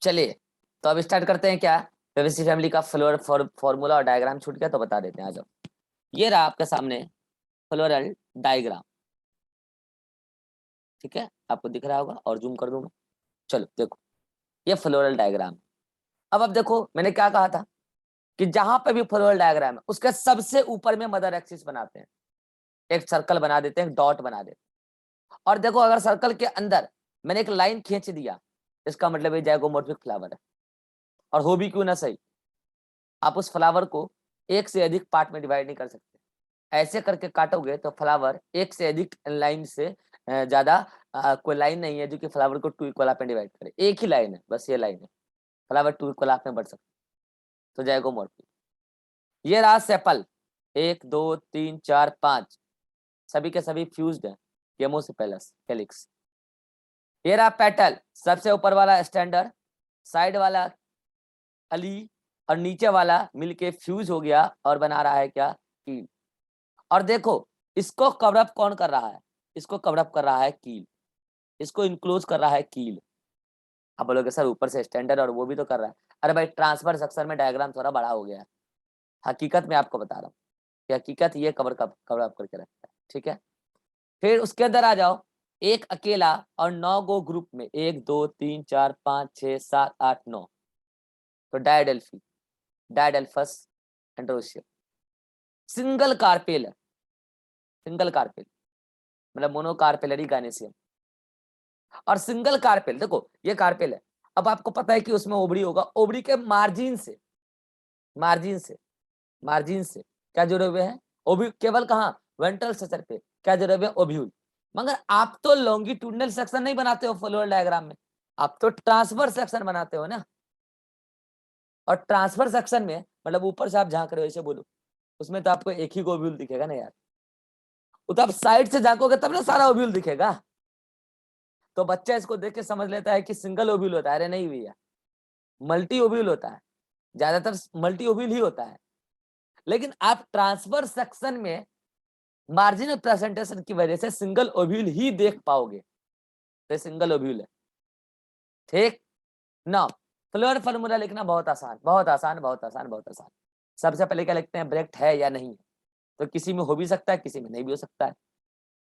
चलिए, तो अब स्टार्ट करते हैं। क्या फेबेसी फैमिली का फ्लोरल फॉर्मूला और डायग्राम छूट गया तो बता देते हैं। आ जाओ, ये रहा आपके सामने फ्लोरल डायग्राम। ठीक है, आपको दिख रहा होगा और जूम कर दूंगा। चलो देखो, ये फ्लोरल डायग्राम। अब देखो, मैंने क्या कहा था कि जहां पे भी फ्लोरल डायग्राम है उसके सबसे ऊपर में मदर एक्सिस बनाते हैं, एक सर्कल बना देते हैं, डॉट बना देते हैं। और देखो, अगर सर्कल के अंदर मैंने एक लाइन खींच दिया, इसका मतलब ये जाइगोमोर्फिक फ्लावर है। और हो भी क्यों ना सही, आप उस फ्लावर को एक से अधिक पार्ट में डिवाइड नहीं कर सकते। ऐसे करके काटोगे तो फ्लावर एक से अधिक लाइन से ज्यादा कोई लाइन नहीं है जो कि फ्लावर को टू इक्वल हाफ में डिवाइड करे। एक ही लाइन है, बस ये लाइन है, फ्लावर टू इक्वल हाफ में बढ़ सकता है। तो जाइगोमोर्फिक। ये रहा सेपल, 1 2 3 4 5, सभी के सभी फ्यूज्ड है, गेमोसिपेलस हेलिक्स। ये रहा पेटल, सबसे ऊपर वाला स्टैंडर्ड, साइड वाला अली, और नीचे वाला मिलके फ्यूज हो गया और बना रहा है क्या, कील। और देखो, इसको कवरअप कौन कर रहा है, इसको कवरअप कर रहा है कील, इसको इंक्लोज कर रहा है कील। आप बोलोगे सर ऊपर से स्टैंडर्ड और वो भी तो कर रहा है। अरे भाई, ट्रांसफर सेक्शन में डायग्राम थोड़ा बड़ा हो गया है। हकीकत में आपको बता रहा हूँ कि हकीकत ये कवरअप करके रखता है। ठीक है, फिर उसके अंदर आ जाओ, एक अकेला और 9 गो ग्रुप में, 1 2 3 4 5 6 7 8 9। तो diadelphy, diadelphous androecium. Single carpel, single carpel मतलब मोनोकार्पेलरी गायनेसियम। और सिंगल कार्पेल, देखो ये कार्पेल है। अब आपको पता है कि उसमें ओबड़ी होगा, ओबड़ी के मार्जिन से, मार्जिन से, मार्जिन से क्या जुड़े हुए हैं, ओब्यूल। केवल कहाँ, वेंट्रल स्ट्रक्चर पे क्या जुड़े हुए हैं, ओब्यूल। मगर आप तो लॉन्गिट्यूडनल सेक्शन नहीं बनाते हो फ्लोरल डायग्राम में, आप तो ट्रांसफर सेक्शन बनाते हो ना। और ट्रांसफर सेक्शन में मतलब ऊपर से आप झांक रहे हो, ऐसे बोलो, उसमें तो आपको एक ही ओब्यूल दिखेगा ना यार। वो तो आप साइड से झांकोगे तब ना सारा ओब्यूल दिखेगा। तो बच्चा इसको देख के समझ लेता है कि सिंगल ओब्यूल होता है। अरे नहीं भैया, मल्टी ओब्यूल होता है, ज्यादातर मल्टी ओब्यूल ही होता है। लेकिन आप ट्रांसफर सेक्शन में मार्जिनल प्रेजेंटेशन की वजह से सिंगल ओब्यूल ही देख पाओगे, तो सिंगल ओब्यूल है। ठीक ना, फ्लोर फॉर्मूला लिखना बहुत आसान, बहुत आसान, बहुत आसान, बहुत आसान। सबसे पहले क्या लिखते हैं, ब्रैकेट है या नहीं, तो किसी में हो भी सकता है, किसी में नहीं भी हो सकता है।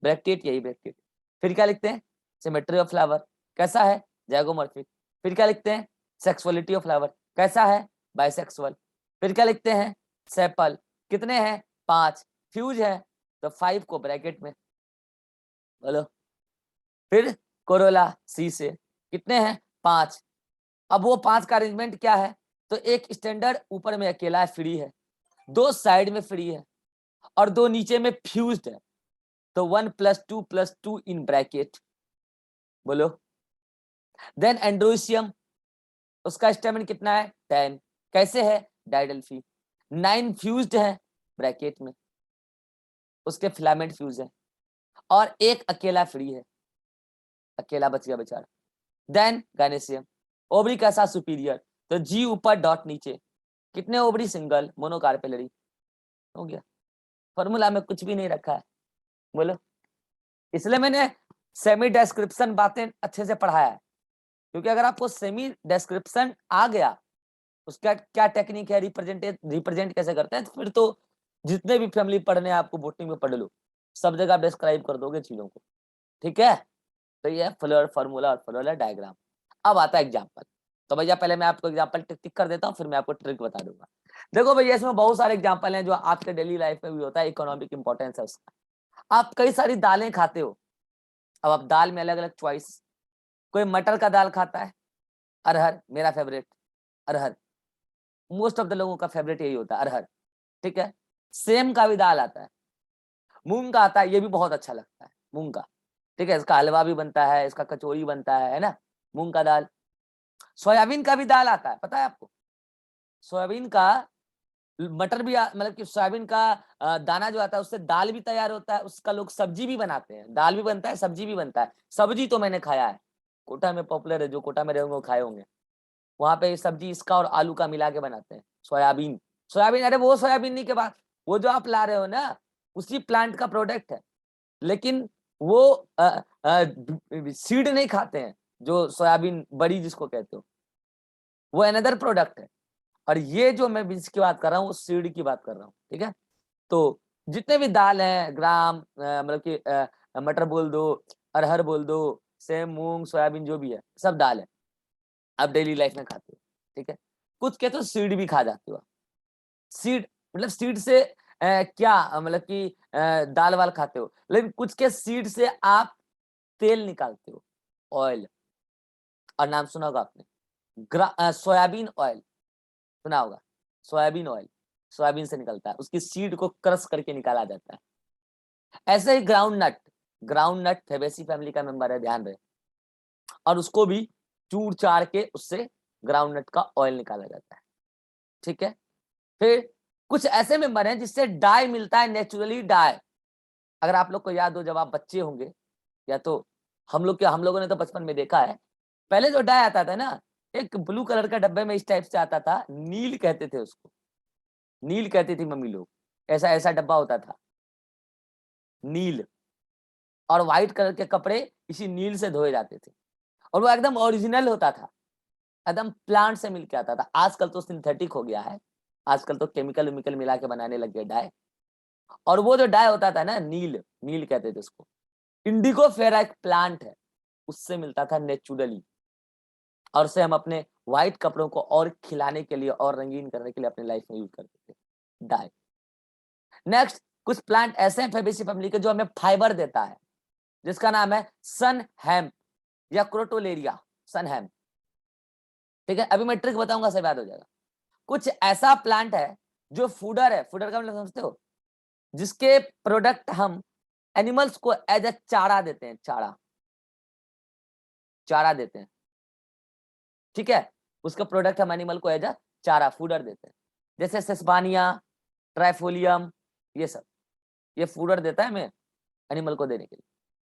ब्रैकेट, यही ब्रैकेट। फिर क्या लिखते हैं, सिमेट्री ऑफ फ्लावर, कैसा है, जाइगोमॉर्फिक। फिर क्या लिखते हैं, सेक्सुअलिटी ऑफ फ्लावर, कैसा है, बाइसेक्सुअल। फिर क्या लिखते हैं, सेपल, कितने हैं, 5, फ्यूज है तो 5 को ब्रैकेट में बोलो। फिर कोरोला सी से, कितने हैं, 5। अब वो 5 का अरेंजमेंट क्या है, तो एक स्टैंडर्ड ऊपर में अकेला है, फ्री है, 2 साइड में फ्री है, और 2 नीचे में फ्यूज्ड है। तो 1 + 2 + 2 इन ब्रैकेट बोलो। देन एंड्रोसियम, उसका स्टेमिन कितना है, 10, कैसे है, डायडल्फी। 9 फ्यूज्ड है ब्रैकेट में, उसके फिलामेंट फ्यूज है, और एक अकेला फ्री है, अकेला बच गया बेचारा। देन गायनेसियम, ओवरी कैसा, सुपीरियर, तो जी ऊपर डॉट नीचे, कितने ओवरी, सिंगल, मोनोकार्पेलरी। हो गया, फॉर्मूला में कुछ भी नहीं रखा है बोलो। इसलिए मैंने सेमी डिस्क्रिप्शन बातें अच्छे से पढ़ाया है, क्योंकि अगर आपको सेमी डिस्क्रिप्शन आ गया, उसका क्या टेक्निक है, रिप्रेजेंट कैसे करते हैं, तो फिर तो जितने भी फैमिली पढ़ने आपको बोटनी में पढ़ लो, सब जगह आप डिस्क्राइब कर दोगे चीजों को। ठीक है, तो ये फ्लोर फॉर्मूला और फ्लोरल डायग्राम। अब आता है एग्जाम्पल। तो भैया पहले मैं आपको एग्जाम्पल टिक कर देता हूँ, फिर मैं आपको ट्रिक बता दूंगा। देखो भैया, इसमें बहुत सारे एग्जाम्पल हैं जो आपके डेली लाइफ में भी होता है, इकोनॉमिक इंपॉर्टेंस है उसका। आप कई सारी दालें खाते हो, अब आप दाल में अलग अलग चॉइस, कोई मटर का दाल खाता है, अरहर मेरा favourite, arhar most of the लोगों का फेवरेट यही होता है, अरहर। ठीक है, सेम का भी दाल आता है, मूंग का आता है, ये भी बहुत अच्छा लगता है मूंग का। ठीक है, इसका हलवा भी बनता है, इसका कचौरी बनता है ना, मूंग का दाल। सोयाबीन का भी दाल आता है, पता है आपको, सोयाबीन का, मटर भी मतलब कि सोयाबीन का दाना जो आता है उससे दाल भी तैयार होता है, उसका लोग सब्जी भी बनाते हैं, दाल भी बनता है, सब्जी भी बनता है। सब्जी तो मैंने खाया है, कोटा में पॉपुलर है, जो कोटा में रहे होंगे वो खाए होंगे। वहां पे सब्जी इसका और आलू का मिला के बनाते हैं, सोयाबीन। सोयाबीन, अरे वो सोयाबीन नहीं के बाद, वो जो आप ला रहे हो ना, उसी प्लांट का प्रोडक्ट है। लेकिन वो सीड नहीं खाते हैं, जो सोयाबीन बड़ी जिसको कहते हो, वो अनदर प्रोडक्ट है। और ये जो मैं बीज की बात कर रहा हूँ वो सीड की बात कर रहा हूँ, ठीक है। तो जितने भी दाल हैं, ग्राम मतलब कि मटर बोल दो, अरहर बोल दो, सेम, मूंग, सोयाबीन, जो भी है सब दाल है, आप डेली लाइफ में खाते हो, ठीक है। कुछ के तो सीड भी खा जाते हो। सीड मतलब सीड से क्या मतलब कि दाल वाल खाते हो, लेकिन कुछ के सीड से आप तेल निकालते हो, ऑयल। और नाम सुना होगा आपने सोयाबीन ऑयल, सुना होगा। सोयाबीन ऑयल सोयाबीन से निकलता है, उसकी सीड को क्रश करके निकाला जाता है। ऐसे ही ग्राउंड नट फेबेसी फैमिली का मेंबर है, ध्यान रहे। और उसको भी चूर चार के उससे ग्राउंड नट का ऑयल निकाला जाता है, ठीक है। फिर कुछ ऐसे मेंबर हैं जिससे डाई मिलता है, नेचुरली डाई। अगर आप लोग को याद हो, जब आप बच्चे होंगे, या तो हम लोगों ने तो बचपन में देखा है, पहले जो डाई आता था ना, एक ब्लू कलर का डब्बे में इस टाइप से आता था, नील कहते थे उसको, नील कहती थी मम्मी लोग। ऐसा ऐसा डब्बा होता था, नील। और व्हाइट कलर के कपड़े इसी नील से धोए जाते थे, और वो एकदम ओरिजिनल होता था, एकदम प्लांट से मिलके आता था। आजकल तो सिंथेटिक हो गया है, आजकल तो केमिकल वेमिकल मिला के बनाने लग गए डाई। और वो जो डाई होता था ना, नील, नील कहते थे उसको। इंडिगो फेरा एक प्लांट है, उससे मिलता था नेचुरली। और उसे हम अपने व्हाइट कपड़ों को और खिलाने के लिए और रंगीन करने के लिए अपनी लाइफ में यूज करते थे, डाई। नेक्स्ट, कुछ प्लांट ऐसे हैं फेबेसी फैमिली के जो हमें फाइबर देता है, जिसका नाम है सन हेम्प या क्रोटोलेरिया सन हेम्प, ठीक है। अभी मैं ट्रिक बताऊंगा, सब याद हो जाएगा। कुछ ऐसा प्लांट है जो फूडर है, फूडर का मतलब समझते हो, जिसके प्रोडक्ट हम एनिमल्स को एज अ चारा देते हैं, चारा देते हैं, ठीक है। उसका प्रोडक्ट हम एनिमल को एज अ चारा, फूडर देते हैं। जैसे सेस्बानिया, ट्राइफोलियम, ये सब, ये फूडर देता है हमें एनिमल को देने के लिए।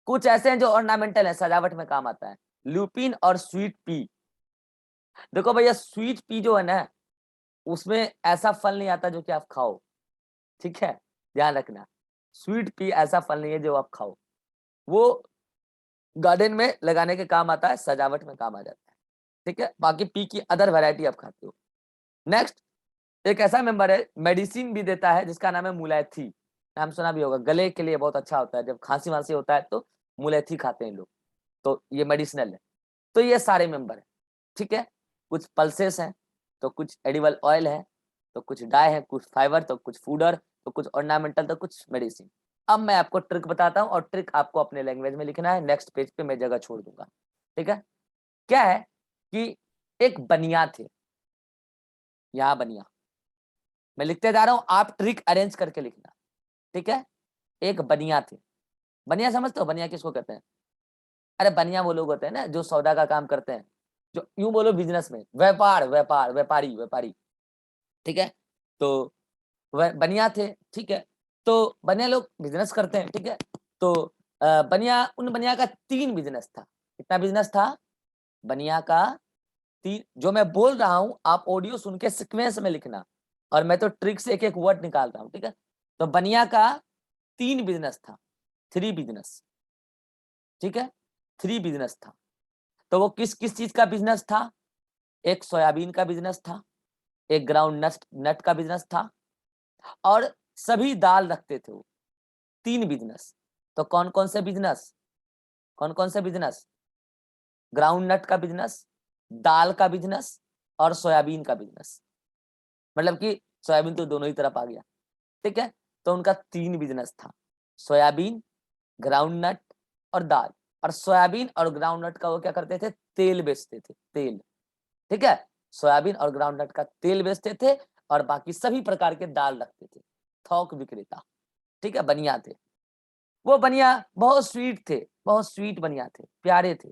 कुछ ऐसे हैं जो ऑर्नामेंटल है, सजावट में काम आता है, ल्यूपिन और स्वीट पी। देखो भैया, स्वीट पी जो है ना, उसमें ऐसा फल नहीं आता जो कि आप खाओ, ठीक है, ध्यान रखना। स्वीट पी ऐसा फल नहीं है जो आप खाओ, वो गार्डन में लगाने के काम आता है, सजावट में काम आ जाता है, ठीक है। बाकी पी की अदर वैरायटी आप खाते हो। नेक्स्ट, एक ऐसा मेंबर है, मेडिसिन भी देता है, जिसका नाम है मुलैथी। नाम सुना भी होगा, गले के लिए बहुत अच्छा होता है, जब खांसी वांसी होता है तो मुलैथी खाते हैं लोग, तो ये मेडिसिनल है। तो ये सारे मेंबर है, ठीक है। कुछ पल्सेस हैं, तो कुछ एडिबल ऑयल है, तो कुछ डाई है, कुछ फाइबर, तो कुछ फूडर, तो कुछ ऑर्नामेंटल, तो कुछ मेडिसिन। अब मैं आपको ट्रिक बताता हूँ, और ट्रिक आपको अपने लैंग्वेज में लिखना है, नेक्स्ट पेज पे मैं जगह छोड़ दूंगा, ठीक है। क्या है कि एक बनिया थे, यहाँ बनिया, मैं लिखते जा रहा हूँ, आप ट्रिक अरेंज करके लिखना, ठीक है। एक बनिया थे, बनिया समझते हो, बनिया किसको कहते हैं? अरे बनिया वो लोग होते हैं ना जो सौदा का काम करते हैं, जो यूं बोलो बिजनेस में, व्यापारी व्यापारी, ठीक है। तो वह बनिया थे, ठीक है। तो बनिया लोग बिजनेस करते हैं, ठीक है। तो बनिया का 3 बिजनेस था। कितना बिजनेस था बनिया का? 3। जो मैं बोल रहा हूं आप ऑडियो सुन के सीक्वेंस में लिखना, और मैं तो ट्रिक से एक एक वर्ड निकाल रहा हूं, ठीक है। तो बनिया का 3 बिजनेस था, 3 बिजनेस, ठीक है, 3 बिजनेस था। तो वो किस किस चीज का बिजनेस था? एक सोयाबीन का बिजनेस था, एक ग्राउंड नट नट का बिजनेस था, और सभी दाल रखते थे वो। 3 बिजनेस। तो कौन कौन से बिजनेस? कौन कौन से बिजनेस? ग्राउंड नट का बिजनेस, दाल का बिजनेस, और सोयाबीन का बिजनेस। मतलब कि सोयाबीन तो दोनों ही तरफ आ गया, ठीक है। तो उनका 3 बिजनेस था, सोयाबीन, ग्राउंड नट और दाल। और सोयाबीन और ग्राउंड नट का वो क्या करते थे? तेल बेचते थे, तेल, ठीक है। सोयाबीन और ग्राउंड नट का तेल बेचते थे, और बाकी सभी प्रकार के दाल रखते थे, थोक विक्रेता, ठीक है, बनिया थे। वो बनिया बहुत स्वीट थे, बहुत स्वीट बनिया थे, प्यारे थे।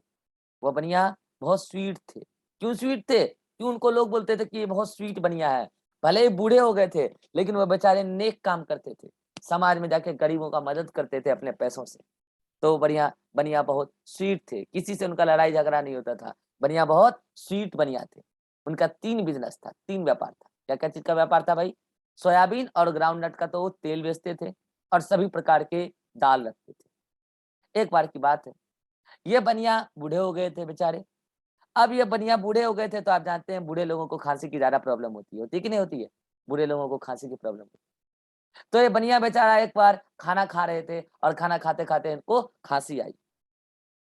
वो बनिया बहुत स्वीट थे। क्यों स्वीट थे? क्यों उनको लोग बोलते थे कि ये बहुत स्वीट बनिया है? भले ही बूढ़े हो गए थे, लेकिन वो बेचारे नेक काम करते थे, समाज में जाके गरीबों का मदद करते थे अपने पैसों से। तो बढ़िया बनिया बहुत स्वीट थे, किसी से उनका लड़ाई झगड़ा नहीं होता था। बनिया बहुत स्वीट बनिया थे। उनका 3 बिजनेस था, 3 व्यापार था। क्या क्या चीज का व्यापार था भाई? सोयाबीन और ग्राउंड नट का तो वो तेल बेचते थे, और सभी प्रकार के दाल रखते थे। एक बार की बात है, ये बनिया बूढ़े हो गए थे बेचारे, अब ये बनिया बूढ़े हो गए थे, तो आप जानते हैं बूढ़े लोगों को खांसी की ज्यादा प्रॉब्लम होती है कि नहीं होती है? बूढ़े लोगों को खांसी की प्रॉब्लम होती है। तो ये बनिया बेचारा एक बार खाना खा रहे थे और खाना खाते खाते इनको खांसी आई।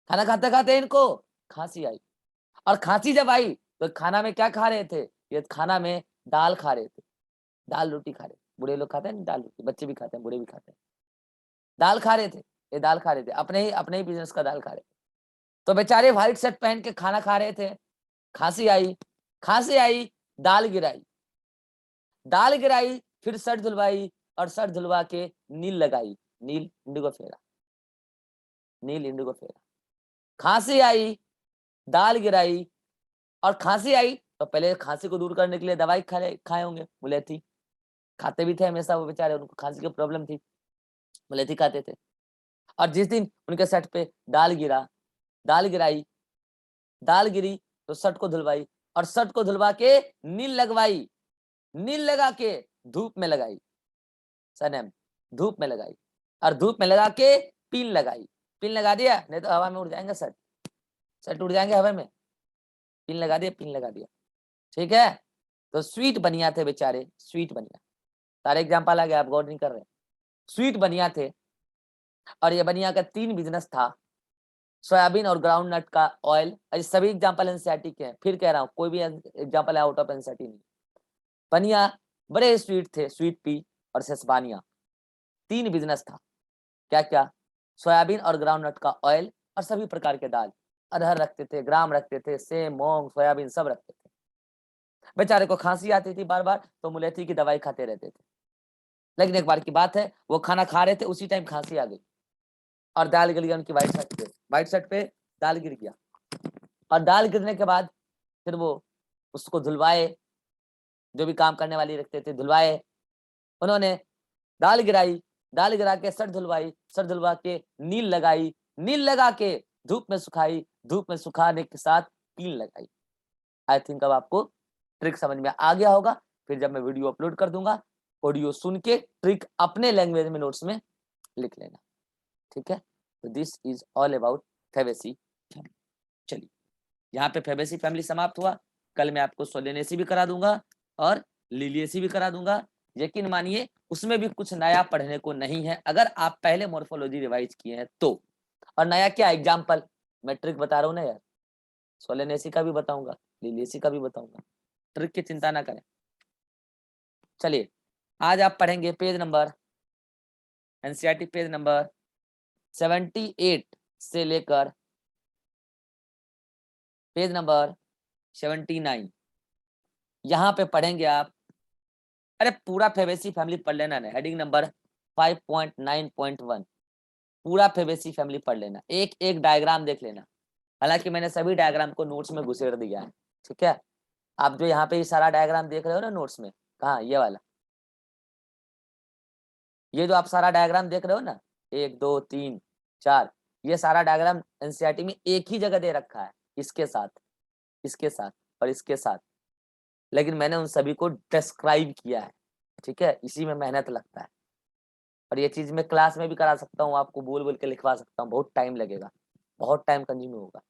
खाना खाते खाते इनको खांसी आई, और खांसी जब आई तो खाना में क्या खा रहे थे? ये खाना में दाल खा रहे थे, दाल रोटी खा रहे थे। बूढ़े लोग खाते हैं दाल रोटी, बच्चे भी खाते हैं, बूढ़े भी खाते हैं। दाल खा रहे थे, ये दाल खा रहे थे, अपने ही बिजनेस का दाल खा रहे थे। तो बेचारे व्हाइट शर्ट पहन के खाना खा रहे थे, खांसी आई, खांसी आई, दाल गिराई, दाल गिराई, फिर शर्ट धुलवाई और शर्ट धुलवा के नील लगाई, नील इंडिगो फेरा, नील इंडिगो फेरा। खांसी आई, दाल गिराई और खांसी आई, तो पहले खांसी को दूर करने के लिए दवाई खाए होंगे, मुलेठी खाते भी थे हमेशा वो बेचारे, उनको खांसी की प्रॉब्लम थी, मुलेठी खाते थे। और जिस दिन उनके शर्ट पे दाल गिरा, दाल गिराई, दाल गिरी, तो शर्ट को धुलवाई और शर्ट को धुलवा के नील लगवाई, नील लगा के धूप में लगाई, सनम धूप में लगाई, और धूप में लगा के पिन लगाई। पिन लगा दिया, नहीं तो हवा में उड़ जाएंगे शर्ट, शर्ट उड़ जाएंगे हवा में। पिन लगा दिया, पिन लगा दिया, ठीक है। तो स्वीट बनिया थे बेचारे, स्वीट बनिया, सारे एग्जाम्पल आ गए, आप गौर नहीं कर रहे। स्वीट बनिया थे, और ये बनिया का 3 बिजनेस था, सोयाबीन और ग्राउंड नट का ऑयल। सभी एग्जाम्पल एनसीईआरटी के हैं, फिर कह रहा हूँ कोई भी एग्जाम्पल आउट ऑफ एनसीईआरटी नहीं। बनिया बड़े स्वीट थे, स्वीट पी और सेसबानिया, 3 बिजनेस था। क्या क्या? सोयाबीन और ग्राउंड नट का ऑयल और सभी प्रकार के दाल, अरहर रखते थे, ग्राम रखते थे, सेम, मूंग, सोयाबीन सब रखते थे। बेचारे को खांसी आती थी बार बार, तो मुलेठी की दवाई खाते रहते थे। लेकिन एक बार की बात है, वो खाना खा रहे थे, उसी टाइम खांसी आ गई और दाल गिर गया उनकी व्हाइट शर्ट पे, व्हाइट शर्ट पे दाल गिर गया। और दाल गिरने के बाद फिर वो उसको धुलवाए, जो भी काम करने वाली रखते थे धुलवाए, उन्होंने दाल गिराई, दाल गिरा के सर धुलवाई, सर धुलवा के नील लगाई, नील लगा के धूप में सुखाई, धूप में सुखाने के साथ पील लगाई। आई थिंक अब आपको ट्रिक समझ में आ गया होगा। फिर जब मैं वीडियो अपलोड कर दूंगा, ऑडियो सुन के ट्रिक अपने लैंग्वेज में नोट्स में लिख लेना, ठीक है। तो this is all about Fabaceae family. चलिए, यहाँ पे फेबेसी फैमिली समाप्त हुआ। कल मैं आपको सोलेनेसी भी करा दूंगा और लिलियसी भी करा दूंगा। यकीन मानिए उसमें भी कुछ नया पढ़ने को नहीं है, अगर आप पहले मोर्फोलॉजी रिवाइज किए हैं तो। और नया क्या? एग्जाम्पल, मैं ट्रिक बता रहा हूँ ना यार, सोलेनेसी का भी बताऊंगा, लिलियसी का भी बताऊंगा, ट्रिक की चिंता ना करें। चलिए, आज आप पढ़ेंगे page number, NCERT page number 78 से लेकर पेज नंबर 79, यहाँ पे पढ़ेंगे आप। अरे पूरा फेबेसी फैमिली पढ़ लेना ना, हेडिंग नंबर 5.9.1 पूरा फेबेसी फैमिली पढ़ लेना, एक एक डायग्राम देख लेना। हालांकि मैंने सभी डायग्राम को नोट्स में घुसेड़ दिया है, ठीक है। आप जो यहाँ पे ये सारा डायग्राम देख रहे हो ना नोट्स में, कहाँ? ये वाला, ये जो आप सारा डायग्राम देख रहे हो ना, 1 2 3 4, ये सारा डायग्राम एनसीईआरटी में एक ही जगह दे रखा है, इसके साथ, इसके साथ और इसके साथ। लेकिन मैंने उन सभी को डिस्क्राइब किया है, ठीक है। इसी में मेहनत लगता है, और ये चीज मैं क्लास में भी करा सकता हूँ, आपको बोल बोल के लिखवा सकता हूँ, बहुत टाइम लगेगा, बहुत टाइम कंज्यूम होगा।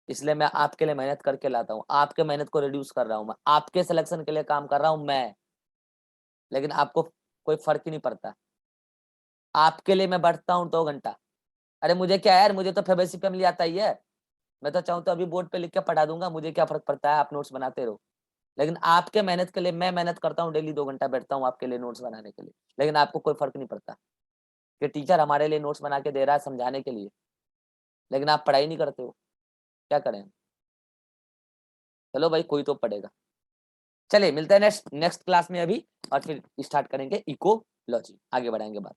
इसलिए मैं आपके लिए मेहनत करके लाता हूँ, आपके मेहनत को रिड्यूस कर रहा हूँ मैं, आपके सिलेक्शन के लिए काम कर रहा हूँ मैं। लेकिन आपको कोई फर्क ही नहीं पड़ता। आपके लिए मैं बैठता हूँ 2 घंटा, अरे मुझे क्या यार, मुझे तो फेबेसी फैमिली आता ही है, मैं तो चाहूँ तो अभी बोर्ड पे लिख के पढ़ा दूंगा, मुझे क्या फर्क पड़ता है, आप नोट्स बनाते रहो। लेकिन आपके मेहनत के लिए मैं मेहनत करता हूँ, डेली 2 घंटा बैठता हूँ आपके लिए नोट्स बनाने के लिए, लेकिन आपको कोई फर्क नहीं पड़ता कि टीचर हमारे लिए नोट्स बना के दे रहा है समझाने के लिए, लेकिन आप पढ़ाई नहीं करते हो। क्या करें? चलो भाई, कोई तो पढ़ेगा। चलिए, मिलते हैं नेक्स्ट क्लास में अभी, और फिर स्टार्ट करेंगे इकोलॉजी, आगे बढ़ाएंगे बात।